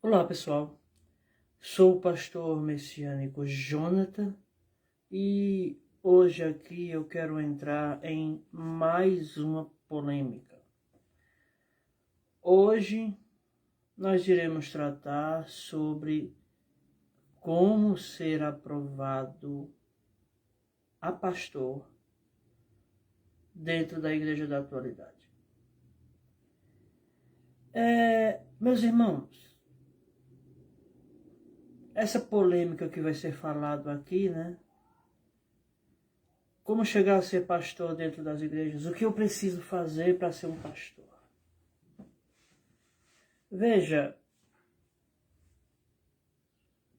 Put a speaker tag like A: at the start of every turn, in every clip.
A: Olá pessoal, sou o pastor messiânico Jonathan e hoje aqui eu quero entrar em mais uma polêmica. Hoje nós iremos tratar sobre como ser aprovado a pastor dentro da igreja da atualidade. Meus irmãos, essa polêmica que vai ser falado aqui, né? Como chegar a ser pastor dentro das igrejas? O que eu preciso fazer para ser um pastor? Veja,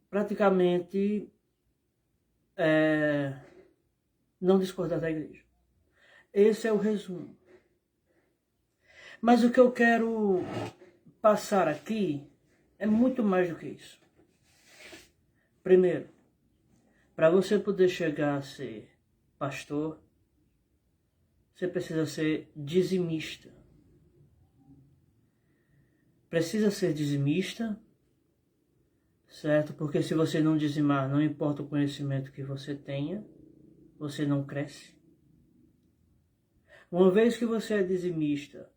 A: praticamente não discordar da igreja. Esse é o resumo. Mas o que eu quero passar aqui é muito mais do que isso. Primeiro, para você poder chegar a ser pastor, você precisa ser dizimista. Precisa ser dizimista, certo? Porque se você não dizimar, não importa o conhecimento que você tenha, você não cresce. Uma vez que você é dizimista,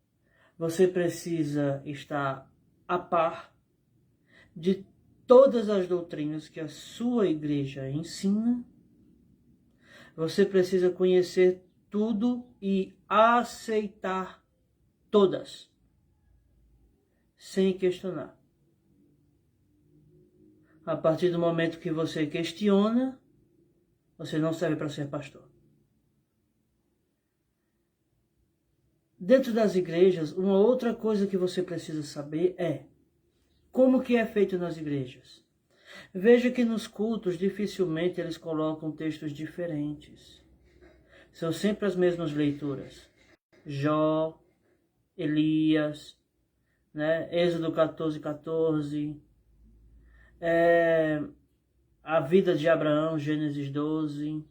A: você precisa estar a par de todas as doutrinas que a sua igreja ensina. Você precisa conhecer tudo e aceitar todas, sem questionar. A partir do momento que você questiona, você não serve para ser pastor. Dentro das igrejas, uma outra coisa que você precisa saber é como que é feito nas igrejas. Veja que nos cultos dificilmente eles colocam textos diferentes. São sempre as mesmas leituras. Jó, Elias, né? Êxodo 14:14, a vida de Abraão, Gênesis 12.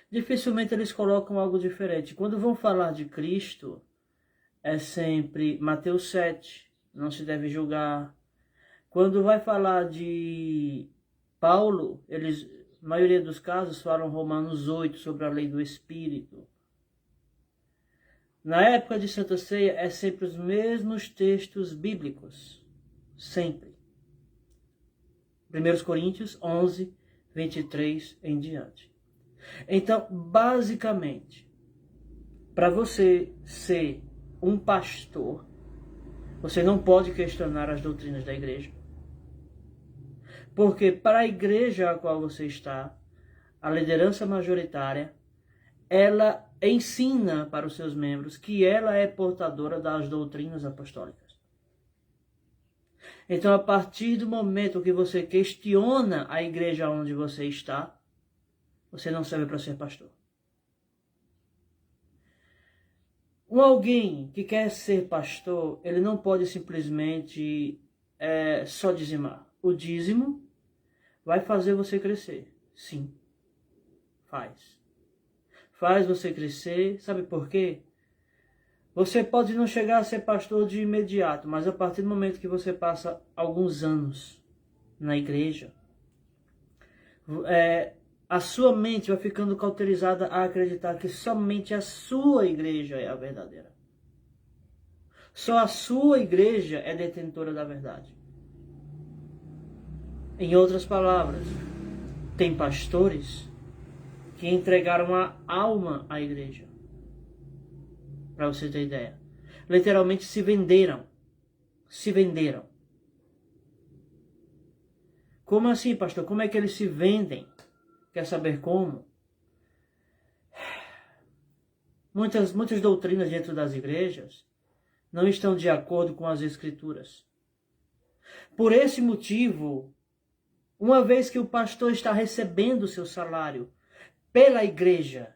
A: Dificilmente eles colocam algo diferente. Quando vão falar de Cristo, é sempre Mateus 7, não se deve julgar. Quando vai falar de Paulo, eles, na maioria dos casos, falam Romanos 8 sobre a lei do Espírito. Na época de Santa Ceia, é sempre os mesmos textos bíblicos. Sempre. 1 Coríntios 11, 23 em diante. Então, basicamente, para você ser um pastor, você não pode questionar as doutrinas da igreja. Porque para a igreja a qual você está, a liderança majoritária, ela ensina para os seus membros que ela é portadora das doutrinas apostólicas. Então, a partir do momento que você questiona a igreja onde você está, você não serve para ser pastor. Alguém que quer ser pastor, ele não pode simplesmente só dizimar. O dízimo vai fazer você crescer. Sim, faz. Faz você crescer. Sabe por quê? Você pode não chegar a ser pastor de imediato, mas a partir do momento que você passa alguns anos na igreja, a sua mente vai ficando cauterizada a acreditar que somente a sua igreja é a verdadeira. Só a sua igreja é detentora da verdade. Em outras palavras, tem pastores que entregaram a alma à igreja. Para você ter ideia. Literalmente se venderam. Se venderam. Como assim, pastor? Como é que eles se vendem? Quer saber como? Muitas doutrinas dentro das igrejas não estão de acordo com as escrituras. Por esse motivo, uma vez que o pastor está recebendo o seu salário pela igreja,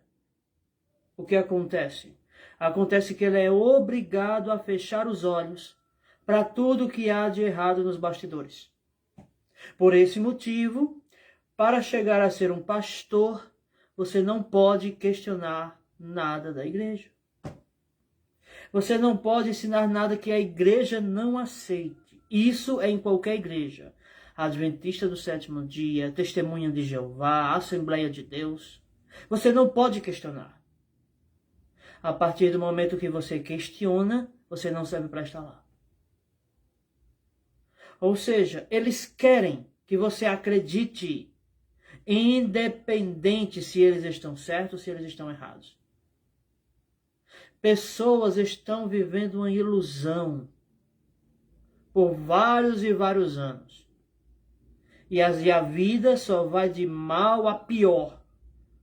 A: o que acontece? Acontece que ele é obrigado a fechar os olhos para tudo que há de errado nos bastidores. Por esse motivo, para chegar a ser um pastor, você não pode questionar nada da igreja. Você não pode ensinar nada que a igreja não aceite. Isso é em qualquer igreja. Adventista do sétimo dia, Testemunha de Jeová, Assembleia de Deus. Você não pode questionar. A partir do momento que você questiona, você não serve para estar lá. Ou seja, eles querem que você acredite, independente se eles estão certos ou se eles estão errados. Pessoas estão vivendo uma ilusão por vários e vários anos. E a vida só vai de mal a pior.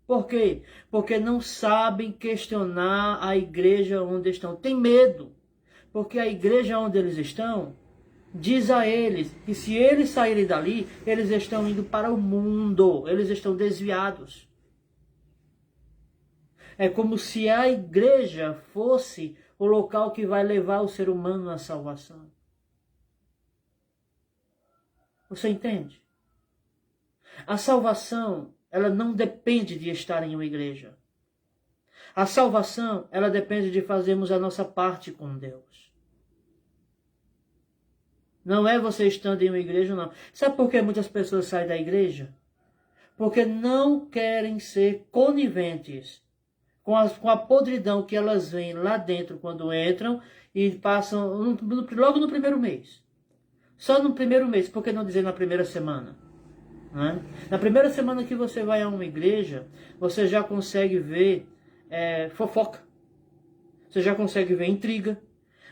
A: Por quê? Porque não sabem questionar a igreja onde estão. Tem medo. Porque a igreja onde eles estão diz a eles que se eles saírem dali, eles estão indo para o mundo. Eles estão desviados. É como se a igreja fosse o local que vai levar o ser humano à salvação. Você entende? A salvação, ela não depende de estar em uma igreja. A salvação, ela depende de fazermos a nossa parte com Deus. Não é você estando em uma igreja, não. Sabe por que muitas pessoas saem da igreja? Porque não querem ser coniventes com a podridão que elas veem lá dentro quando entram e passam logo no primeiro mês. Só no primeiro mês, por que não dizer na primeira semana? Né? Na primeira semana que você vai a uma igreja, você já consegue ver fofoca, você já consegue ver intriga,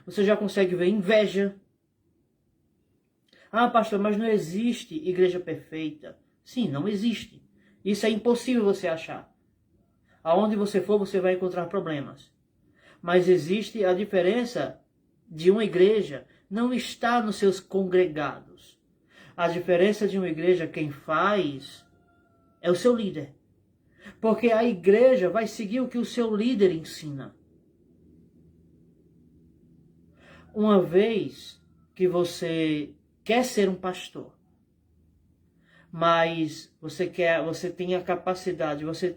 A: você já consegue ver inveja. Ah, pastor, mas não existe igreja perfeita. Sim, não existe. Isso é impossível você achar. Aonde você for, você vai encontrar problemas. Mas existe a diferença de uma igreja não está nos seus congregados. A diferença de uma igreja, quem faz, é o seu líder. Porque a igreja vai seguir o que o seu líder ensina. Uma vez que você quer ser um pastor, mas você tem a capacidade, você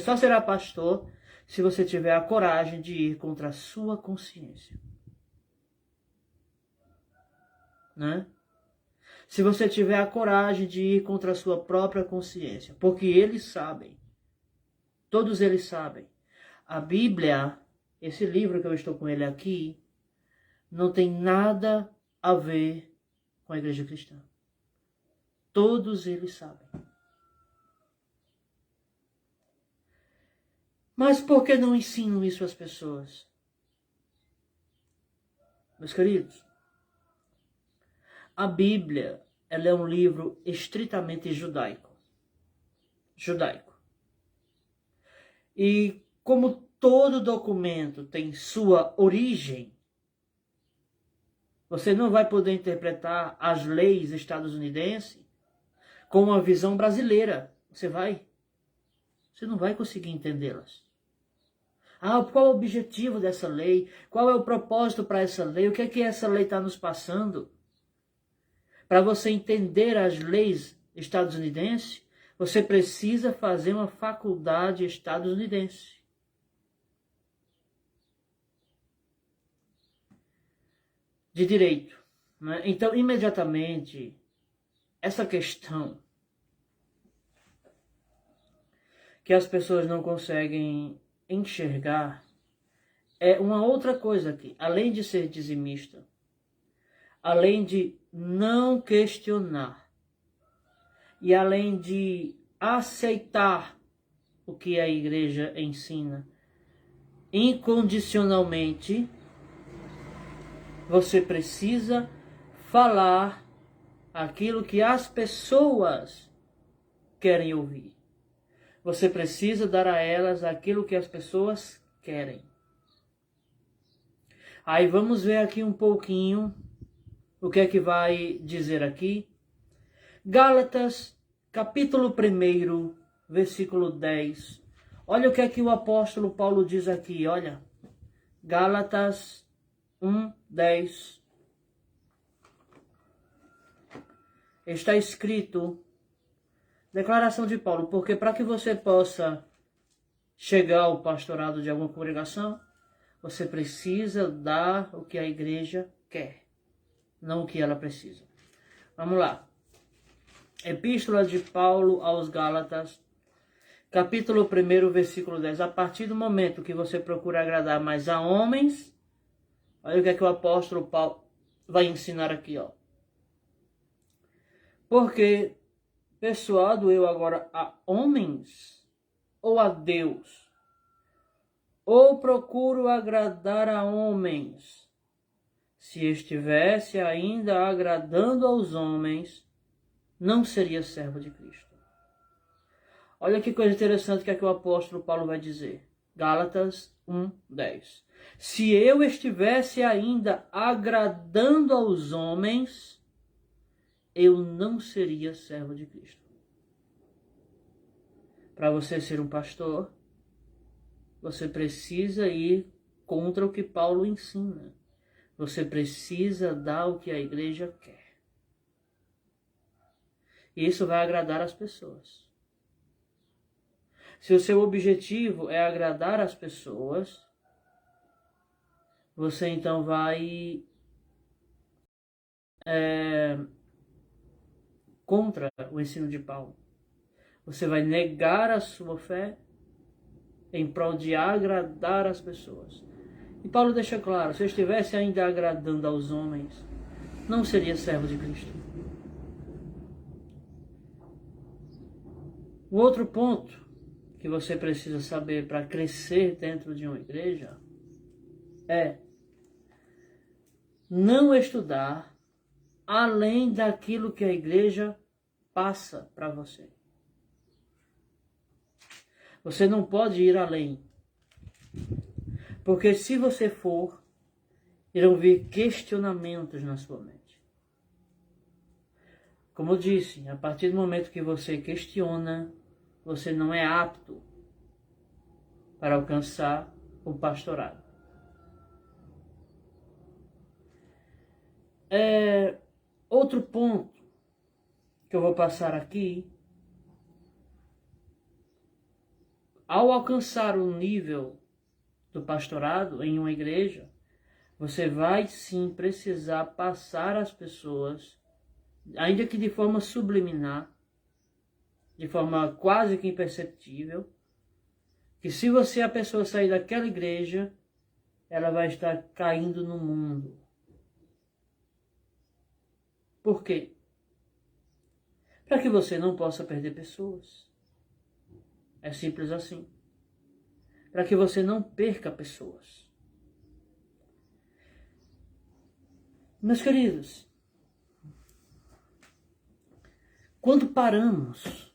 A: só será pastor se você tiver a coragem de ir contra a sua consciência. Né? Se você tiver a coragem de ir contra a sua própria consciência, porque eles sabem, todos eles sabem. A Bíblia, esse livro que eu estou com ele aqui, não tem nada a ver com a igreja cristã. Todos eles sabem. Mas por que não ensinam isso às pessoas? Meus queridos, a Bíblia, ela é um livro estritamente judaico. E como todo documento tem sua origem, você não vai poder interpretar as leis estadunidenses com uma visão brasileira. Você não vai conseguir entendê-las. Qual é o objetivo dessa lei? Qual é o propósito para essa lei? O que é que essa lei está nos passando? Para você entender as leis estadunidenses, você precisa fazer uma faculdade estadunidense. De direito. Né? Então, imediatamente, essa questão que as pessoas não conseguem enxergar é uma outra coisa aqui. Além de ser dizimista, além de não questionar e além de aceitar o que a igreja ensina incondicionalmente, você precisa falar aquilo que as pessoas querem ouvir. Você precisa dar a elas aquilo que as pessoas querem. Aí vamos ver aqui um pouquinho o que é que vai dizer aqui. Gálatas, capítulo 1, versículo 10. Olha o que é que o apóstolo Paulo diz aqui, olha. Gálatas 1:10. Está escrito, declaração de Paulo, porque para que você possa chegar ao pastorado de alguma congregação, você precisa dar o que a igreja quer. não o que ela precisa. Vamos lá. Epístola de Paulo aos Gálatas, capítulo 1, versículo 10. A partir do momento que você procura agradar mais a homens, olha o que é que o apóstolo Paulo vai ensinar aqui, ó. Porque persuado eu agora a homens ou a Deus? Ou procuro agradar a homens? Se estivesse ainda agradando aos homens, não seria servo de Cristo. Olha que coisa interessante que é que o apóstolo Paulo vai dizer. Gálatas 1:10. Se eu estivesse ainda agradando aos homens, eu não seria servo de Cristo. Para você ser um pastor, você precisa ir contra o que Paulo ensina. Você precisa dar o que a igreja quer. E isso vai agradar as pessoas. Se o seu objetivo é agradar as pessoas, você então vai contra o ensino de Paulo. Você vai negar a sua fé em prol de agradar as pessoas. E Paulo deixa claro, se eu estivesse ainda agradando aos homens, não seria servo de Cristo. O outro ponto que você precisa saber para crescer dentro de uma igreja é não estudar além daquilo que a igreja passa para você. Você não pode ir além. Porque se você for, irão vir questionamentos na sua mente. Como eu disse, a partir do momento que você questiona, você não é apto para alcançar o pastorado. Outro ponto que eu vou passar aqui, ao alcançar o nível do pastorado em uma igreja, você vai sim precisar passar às pessoas, ainda que de forma subliminar, de forma quase que imperceptível, que se você, a pessoa, sair daquela igreja, ela vai estar caindo no mundo. Por quê? Para que você não possa perder pessoas. É simples assim. Para que você não perca pessoas. Meus queridos, quando paramos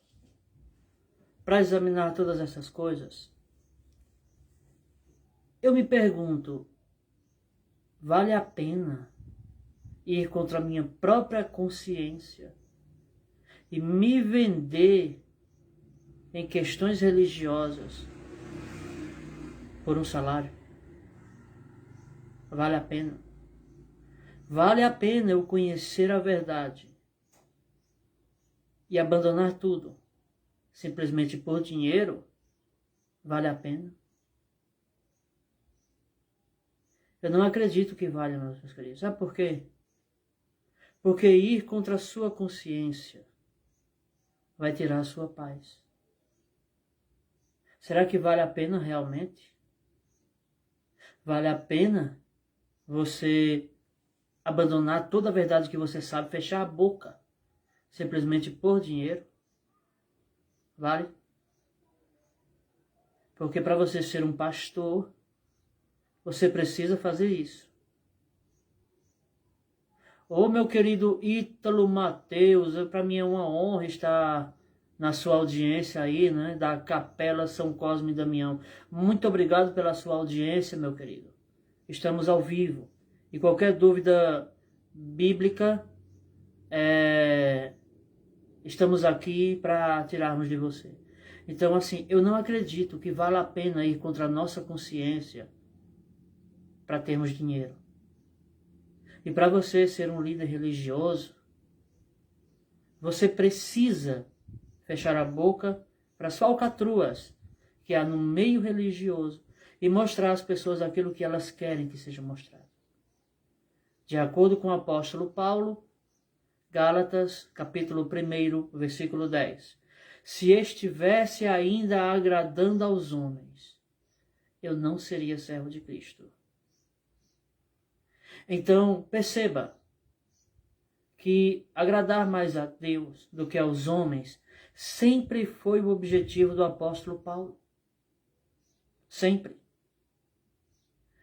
A: para examinar todas essas coisas, eu me pergunto, vale a pena ir contra a minha própria consciência e me vender em questões religiosas por um salário? Vale a pena? Vale a pena eu conhecer a verdade e abandonar tudo simplesmente por dinheiro? Vale a pena? Eu não acredito que valha, meus queridos. Sabe por quê? Porque ir contra a sua consciência vai tirar a sua paz. Será que vale a pena realmente? Vale a pena você abandonar toda a verdade que você sabe, fechar a boca, simplesmente por dinheiro? Vale? Porque para você ser um pastor, você precisa fazer isso. Ô meu querido Ítalo Mateus, para mim é uma honra estar na sua audiência aí, né, da Capela São Cosme e Damião. Muito obrigado pela sua audiência, meu querido. Estamos ao vivo. E qualquer dúvida bíblica, estamos aqui para tirarmos de você. Então, assim, eu não acredito que vale a pena ir contra a nossa consciência para termos dinheiro. E para você ser um líder religioso, você precisa fechar a boca para as falcatruas que há no meio religioso e mostrar às pessoas aquilo que elas querem que seja mostrado. De acordo com o apóstolo Paulo, Gálatas, capítulo 1, versículo 10. Se estivesse ainda agradando aos homens, eu não seria servo de Cristo. Então, perceba que agradar mais a Deus do que aos homens sempre foi o objetivo do apóstolo Paulo. Sempre.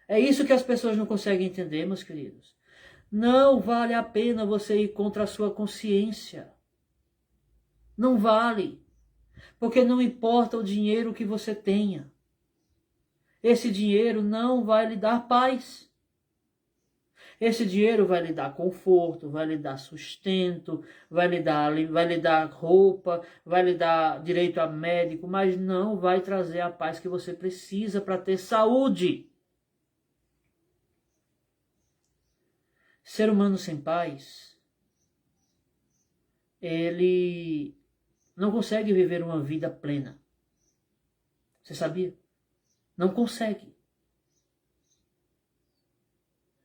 A: É isso que as pessoas não conseguem entender, meus queridos. Não vale a pena você ir contra a sua consciência. Não vale. Porque não importa o dinheiro que você tenha. Esse dinheiro não vai lhe dar paz. Esse dinheiro vai lhe dar conforto, vai lhe dar sustento, vai lhe dar roupa, vai lhe dar direito a médico, mas não vai trazer a paz que você precisa para ter saúde. Ser humano sem paz, ele não consegue viver uma vida plena. Você sabia? Não consegue.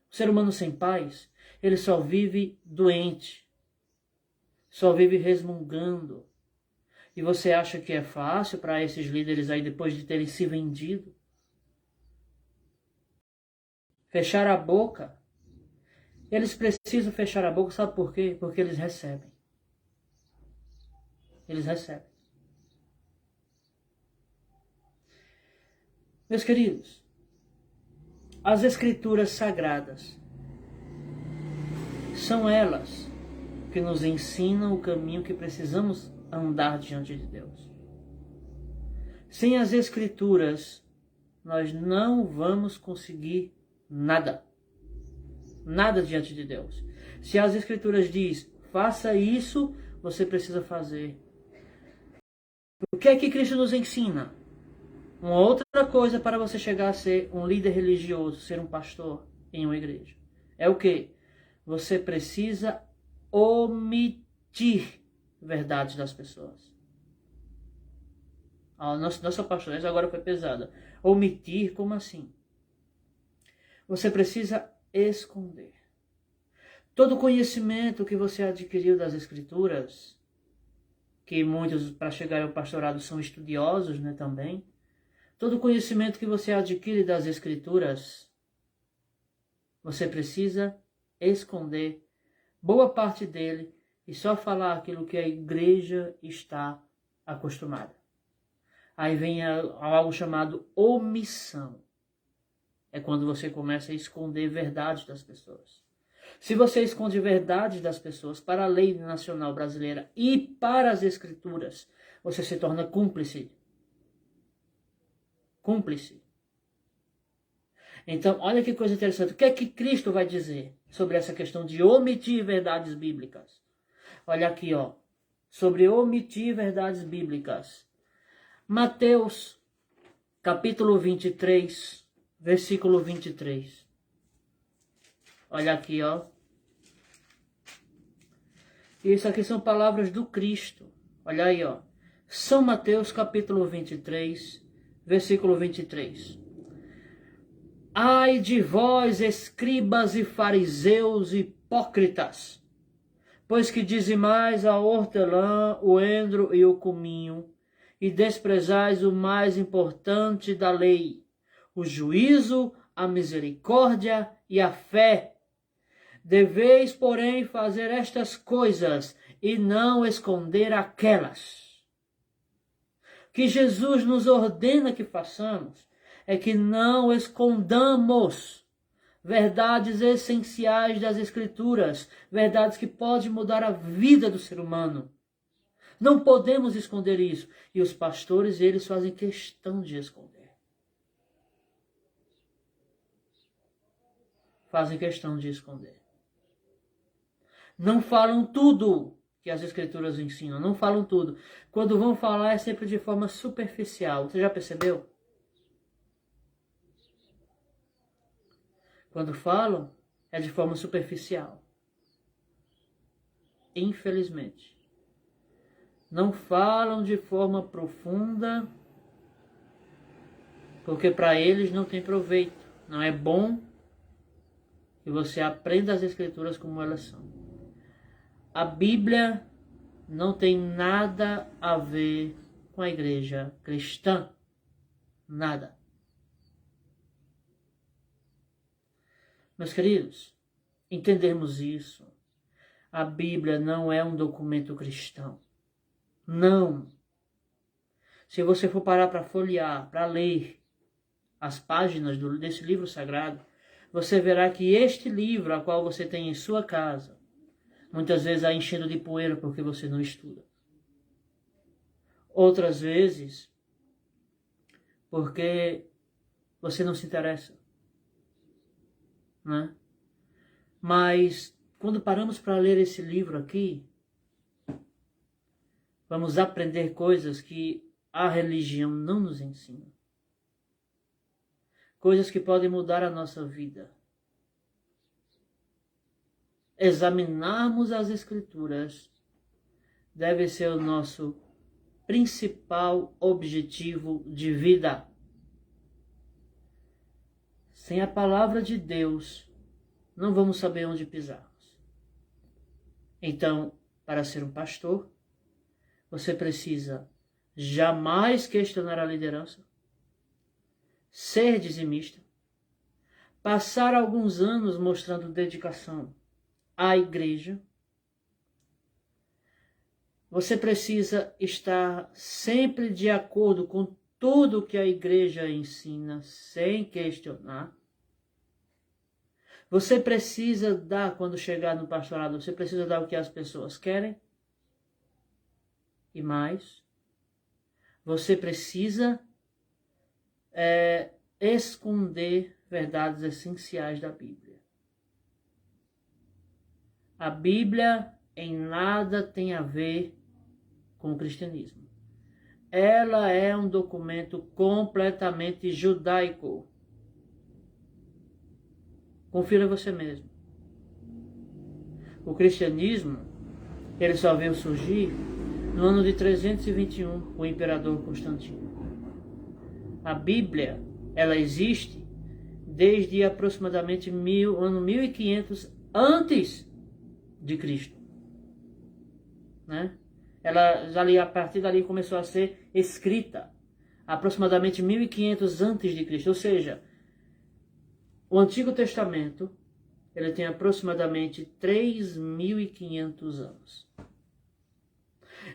A: O ser humano sem paz, ele só vive doente, só vive resmungando. E você acha que é fácil para esses líderes aí, depois de terem se vendido, fechar a boca? Eles precisam fechar a boca, sabe por quê? Porque eles recebem. Eles recebem. Meus queridos, as Escrituras Sagradas são elas que nos ensinam o caminho que precisamos andar diante de Deus. Sem as Escrituras, nós não vamos conseguir nada. Nada diante de Deus. Se as Escrituras diz, faça isso, você precisa fazer. O que é que Cristo nos ensina? Uma outra coisa para você chegar a ser um líder religioso, ser um pastor em uma igreja. É o quê? Você precisa omitir verdades das pessoas. A nossa pastoressa agora foi pesada. Omitir, como assim? Você precisa esconder. Todo conhecimento que você adquiriu das Escrituras, que muitos para chegar ao pastorado são estudiosos, né, também. Todo conhecimento que você adquire das Escrituras, você precisa esconder boa parte dele e só falar aquilo que a igreja está acostumada. Aí vem algo chamado omissão. É quando você começa a esconder verdades das pessoas. Se você esconde verdades das pessoas para a lei nacional brasileira e para as Escrituras, você se torna cúmplice. Cúmplice. Então, olha que coisa interessante. O que é que Cristo vai dizer sobre essa questão de omitir verdades bíblicas? Olha aqui, ó. Sobre omitir verdades bíblicas. Mateus, capítulo 23, versículo 23. Olha aqui, ó. Isso aqui são palavras do Cristo. Olha aí, ó. São Mateus, capítulo 23, versículo 23. Ai de vós, escribas e fariseus hipócritas, pois que dizimais a hortelã, o endro e o cominho, e desprezais o mais importante da lei, o juízo, a misericórdia e a fé. Deveis, porém, fazer estas coisas e não esconder aquelas. O que Jesus nos ordena que façamos é que não escondamos verdades essenciais das Escrituras, verdades que podem mudar a vida do ser humano. Não podemos esconder isso. E os pastores, eles fazem questão de esconder. Fazem questão de esconder. Não falam tudo que as Escrituras ensinam. Não falam tudo. Quando vão falar é sempre de forma superficial. Você já percebeu? Quando falam é de forma superficial. Infelizmente. Não falam de forma profunda, porque para eles não tem proveito. Não é bom que você aprenda as Escrituras como elas são. A Bíblia não tem nada a ver com a igreja cristã. Nada. Meus queridos, entendermos isso. A Bíblia não é um documento cristão. Não. Se você for parar para folhear, para ler as páginas desse livro sagrado, você verá que este livro, a qual você tem em sua casa, muitas vezes está enchendo de poeira porque você não estuda. Outras vezes, porque você não se interessa. Né? Mas, quando paramos para ler esse livro aqui, vamos aprender coisas que a religião não nos ensina. Coisas que podem mudar a nossa vida. Examinarmos as Escrituras deve ser o nosso principal objetivo de vida. Sem a palavra de Deus, não vamos saber onde pisarmos. Então, para ser um pastor, você precisa jamais questionar a liderança, ser dizimista, passar alguns anos mostrando dedicação à igreja. Você precisa estar sempre de acordo com tudo o que a igreja ensina, sem questionar. Você precisa dar, quando chegar no pastorado, você precisa dar o que as pessoas querem. E mais, você precisa esconder verdades essenciais da Bíblia. A Bíblia em nada tem a ver com o cristianismo. Ela é um documento completamente judaico. Confira você mesmo. O cristianismo, ele só veio surgir no ano de 321, com o imperador Constantino. A Bíblia, ela existe desde aproximadamente ano 1500 antes de Cristo. Né? A partir dali começou a ser escrita, aproximadamente 1500 antes de Cristo. Ou seja, o Antigo Testamento, ele tem aproximadamente 3.500 anos.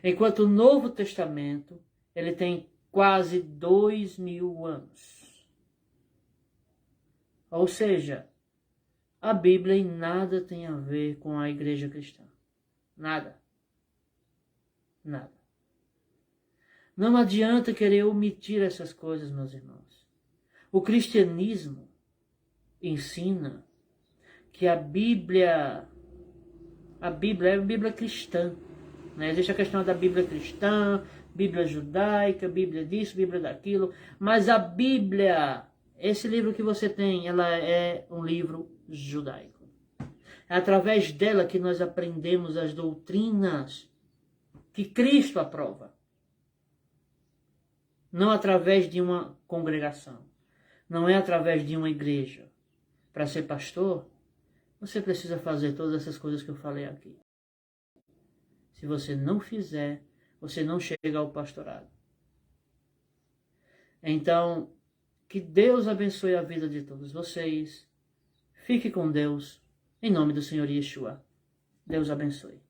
A: Enquanto o Novo Testamento, ele tem quase 2.000 anos. Ou seja, a Bíblia em nada tem a ver com a igreja cristã. Nada. Nada. Não adianta querer omitir essas coisas, meus irmãos. O cristianismo ensina que a Bíblia é a Bíblia cristã. Né? Existe a questão da Bíblia cristã, Bíblia judaica, Bíblia disso, Bíblia daquilo. Mas a Bíblia, esse livro que você tem, ela é um livro judaico. É através dela que nós aprendemos as doutrinas que Cristo aprova. Não através de uma congregação. Não é através de uma igreja. Para ser pastor, você precisa fazer todas essas coisas que eu falei aqui. Se você não fizer, você não chega ao pastorado. Então, que Deus abençoe a vida de todos vocês. Fique com Deus. Em nome do Senhor Yeshua. Deus abençoe.